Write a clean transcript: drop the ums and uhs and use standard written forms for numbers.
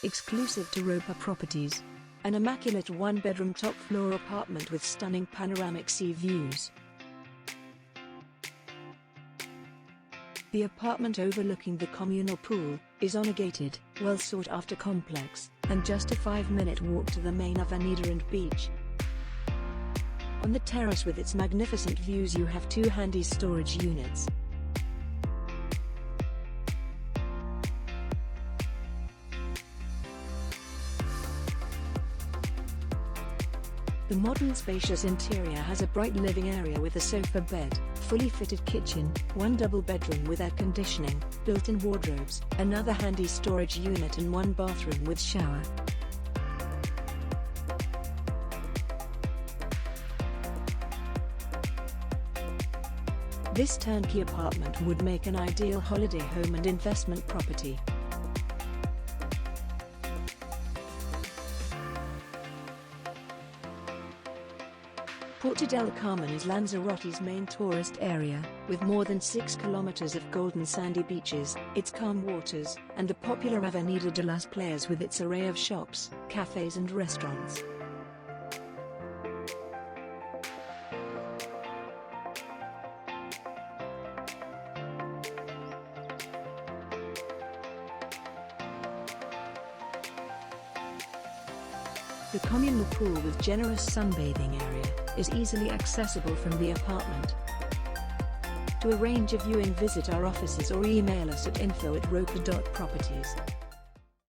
exclusive to Roper Properties. An immaculate one-bedroom top-floor apartment with stunning panoramic sea views. The apartment overlooking the communal pool is on a gated, well-sought-after complex, and just a 5-minute walk to the main Avenida and beach. On the terrace with its magnificent views you have 2 handy storage units. The modern spacious interior has a bright living area with a sofa bed, fully fitted kitchen, 1 double bedroom with air conditioning, built-in wardrobes, another handy storage unit and 1 bathroom with shower. This turnkey apartment would make an ideal holiday home and investment property. Puerto del Carmen is Lanzarote's main tourist area, with more than 6 kilometers of golden sandy beaches, its calm waters, and the popular Avenida de las Playas with its array of shops, cafes and restaurants. The communal pool with generous sunbathing area is easily accessible from the apartment. To arrange a viewing, visit our offices or email us at info@roper.properties.